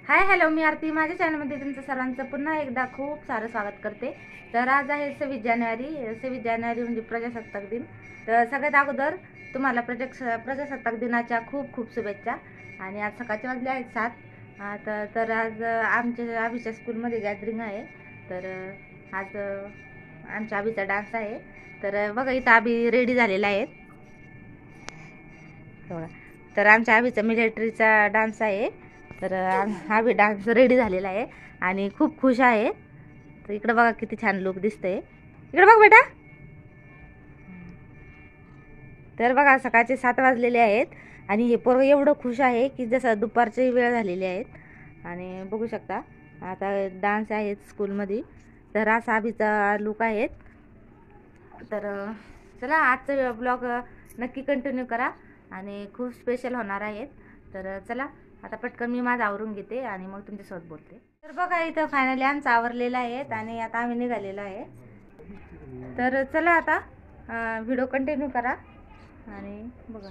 Hi hello, मी आरती. माझ्या चॅनलमध्ये तुमचं सर्वांचं पुन्हा एकदा खूप सारं स्वागत करते. तर आज आहे 26 जानेवारी म्हणजे प्रजासत्ताक दिन. तर सगळ्यात अगोदर तुम्हाला प्रजासत्ताक दिनाच्या खूप खूप शुभेच्छा. आणि आज सकाळचे वाजले आहेत 7. तर आज आमच्या आबीच्या स्कूलमध्ये गॅदरिंग आहे. तर आज आमच्या आबीचा डान्स आहे. तर बघा, इथं आबी रेडी झालेला आहे. तर आमच्या आबीचा मिलिटरीचा डान्स आहे. तर आबी डान्स रेडी झालेला आहे आणि खूप खुश आहे. तर इकडे बघा किती छान लुक दिसतंय. इकडे बघ बेटा. तर बघा, सकाळचे 7 वाजलेले आहेत आणि हे पोरं एवढं खुश आहे की जसं दुपारची वेळ झालेली आहेत. आणि बघू शकता आता डान्स आहेत स्कूलमध्ये. तर असा आबीचा लुक आहे. तर चला, आजचा ब्लॉग नक्की कंटिन्यू करा आणि खूप स्पेशल होणार आहेत. तर चला, आता पटकन मी माझं आवरून घेते आणि मग तुमच्यासोबत बोलते. तर बघा, इथं फायनली आमचं आवरलेलं आहे आणि आता आम्ही निघालेलो आहे. तर चला, आता व्हिडिओ कंटिन्यू करा आणि बघा.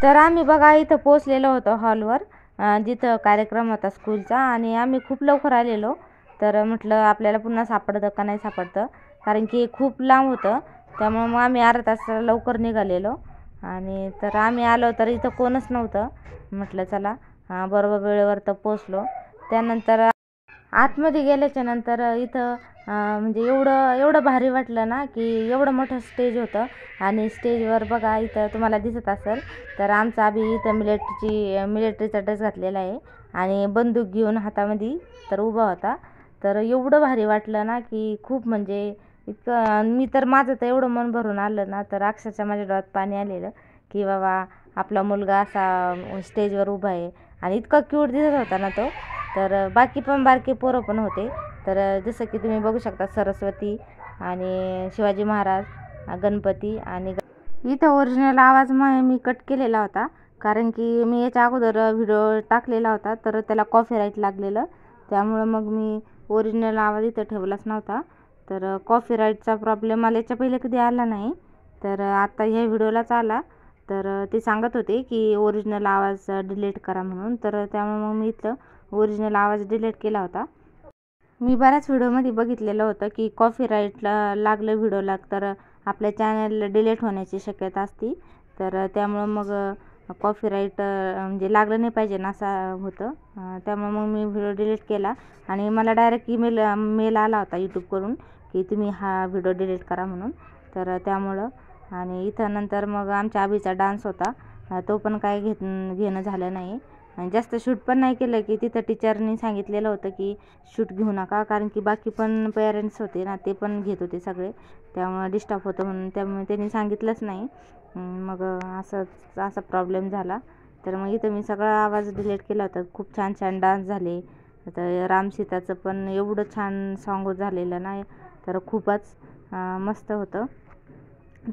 तर आम्ही बघा इथं पोचलेलो होतो हॉलवर, जिथं कार्यक्रम होता स्कूलचा. आणि आम्ही खूप लवकर आलेलो. तर म्हटलं आपल्याला पुन्हा सापडतं का नाही सापडतं, कारण की खूप लांब होतं. त्यामुळं मग आम्ही अर्धा तास लवकर निघालेलो. आणि तर आम्ही आलो तर इथं कोणच नव्हतं. म्हटलं चला, बरोबर वेळेवर तर पोचलो. त्यानंतर आतमध्ये गेल्याच्या नंतर इथं म्हणजे एवढं भारी वाटलं ना, की एवढं मोठं स्टेज होतं. आणि स्टेजवर बघा, इथं तुम्हाला दिसत असेल तर आमचा आबी इथं मिलिटरीचा ड्रेस घातलेला आहे आणि बंदूक घेऊन हातामध्ये तर उभा होता. तर एवढं भारी वाटलं ना, की खूप म्हणजे इतकं मी तर माझं तर एवढं मन भरून आलं ना, तर अक्षरशः माझ्या डोळ्यात पाणी आलेलं की बाबा आपला मुलगा असा स्टेजवर उभा आहे. आणि इतका क्यूट दिसत होता ना तो. तर बाकी पण बारके पोरं पण होते. तर जसं की तुम्ही बघू शकता, सरस्वती आणि शिवाजी महाराज, गणपती. आणि इथं ओरिजिनल आवाज मी कट केलेला होता, कारण की मी याच्या अगोदर व्हिडिओ टाकलेला होता तर त्याला कॉपीराईट लागलेलं. त्यामुळं मग मी ओरिजिनल आवाज इथं ठेवलाच नव्हता. तर कॉपीराईटचा प्रॉब्लेम मला याच्या पहिले कधी आला नाही. तर आता ह्या व्हिडिओलाच आला. तर ते सांगत होते की ओरिजिनल आवाज डिलीट करा म्हणून. तर त्यामुळे मग मी इथं ओरिजिनल आवाज डिलीट केला होता. मी बऱ्याच व्हिडिओमध्ये बघितलेलं होतं की कॉपीराईटला लागलं व्हिडिओला तर आपल्या चॅनल डिलीट होण्याची शक्यता असते. तर त्यामुळं मग कॉपीराईट म्हणजे लागलं नाही पाहिजे ना असं होतं. त्यामुळं मग मी व्हिडिओ डिलीट केला आणि मला डायरेक्ट मेल आला होता यूट्यूबकडून की तुम्ही हा व्हिडिओ डिलीट करा म्हणून. तर त्यामुळं. आणि इथं नंतर मग आमच्या आबीचा डान्स होता. तो पण काय घेणं झालं नाही आणि जास्त शूट पण नाही केलं, की तिथं टीचरनी सांगितलेलं होतं की शूट घेऊ नका, कारण की बाकी पण पेरेंट्स होते ना, ते पण घेत होते सगळे. त्यामुळं डिस्टर्ब होतं म्हणून त्यामुळे त्यांनी सांगितलंच नाही. मग असा प्रॉब्लेम झाला. तर मग इथं मी सगळा आवाज डिलीट केला होता. खूप छान छान डान्स झाले. आता रामसीताचं पण एवढं छान सॉन्ग झालेलं ना, तर खूपच मस्त होतं.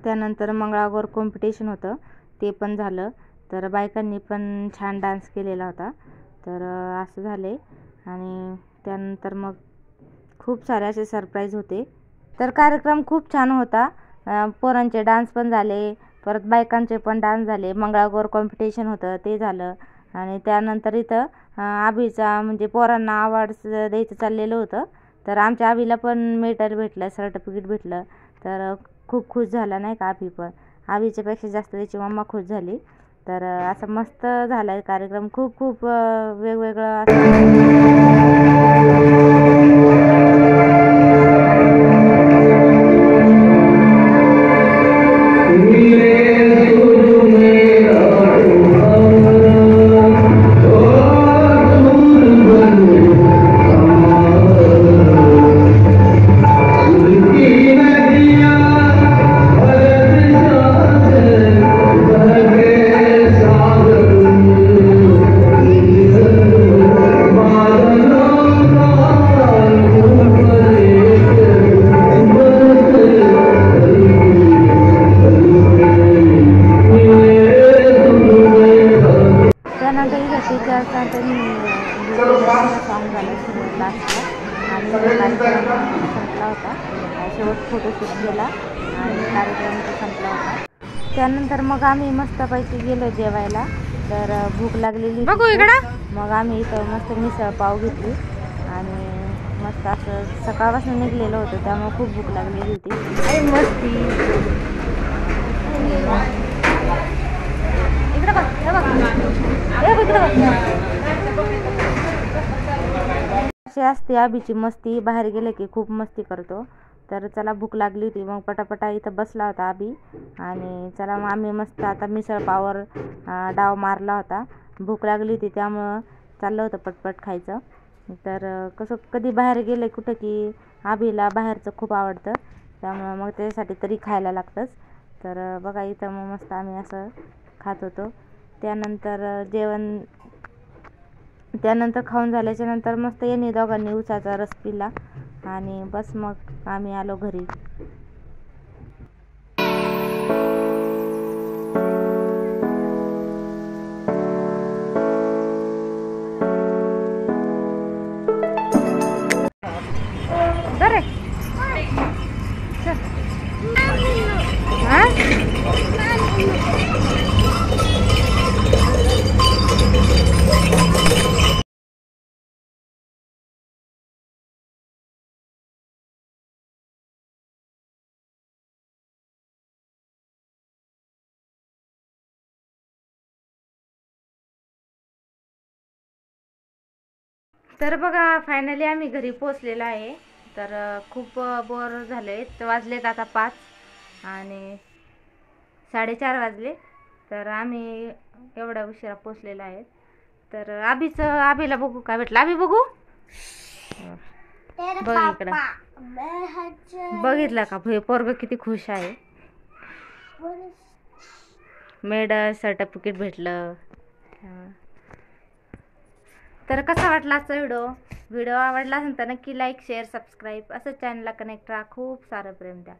त्यानंतर मंगळागौर कॉम्पिटिशन होतं, ते पण झालं. तर बायकांनी पण छान डान्स केलेला होता. तर असं झाले. आणि त्यानंतर मग खूप सारे असे सरप्राईज होते. तर कार्यक्रम खूप छान होता. पोरांचे डान्स पण झाले, परत बायकांचे पण डान्स झाले. मंगळागौर कॉम्पिटिशन होतं, ते झालं. आणि त्यानंतर इथं आबीचा म्हणजे पोरांना अवॉर्ड्स द्यायचं चाललेलं होतं. तर आमच्या आबीला पण मेडल भेटलं, सर्टिफिकेट भेटलं. तर खूप खुश झाला नाही का आबी पण. आबीच्यापेक्षा जास्त त्याची मम्मा खुश झाली. तर असं मस्त झाला आहे कार्यक्रम. खूप खूप वेगवेगळं कार्यक्रम संपला होता. शेवट फोटोशूट केला आणि कार्यक्रम संपला होता. त्यानंतर मग आम्ही मस्तपैकी गेलो जेवायला. तर भूक लागलेली मग आम्ही इथं मस्त मिसळ पाव घेतली आणि मस्त असं सकाळपासून निघलेलं होतं, त्यामुळे खूप भूक लागलेली होती. मस्ती इकडे बघ, अशी असते आबीची मस्ती. बाहेर गेले की खूप मस्ती करतो. तर चला भूक लागली होती, मग पटापटा इथं बसला होता आबी आणि चला मग आम्ही मस्त आता मिसळ पावर डाव मारला होता. भूक लागली होती त्यामुळं चाललं होतं पटपट खायचं. तर कसं कधी बाहेर गेले कुठं की आबीला बाहेरचं खूप आवडतं, त्यामुळं मग त्याच्यासाठी तरी खायला लागतंच. तर बघा इथं मग मस्त आम्ही असं खात होतो. त्यानंतर खाऊन झाल्याच्या नंतर मस्त यांनी दोघांनी उसाचा रस पिला आणि बस मग आम्ही आलो घरी. तर बघा फायनली आम्ही घरी पोचलेलो आहे. तर खूप बोर झाले. वाजलेत आता 5 आणि 4:30 वाजले. तर आम्ही एवढ्या उशिरा पोचलेलो आहे. तर आबीला बघू काय भेटलं. आबी बघू, बघ इकडं, बघितलं का पोरग किती खुश आहे. मेडल सर्टिफिकेट भेटलं. तर कसा वाटला आजचा व्हिडिओ आवडला असेल तर नक्की लाईक शेअर सबस्क्राईब असं चॅनलला कनेक्ट राहा. खूप सारं प्रेम द्या.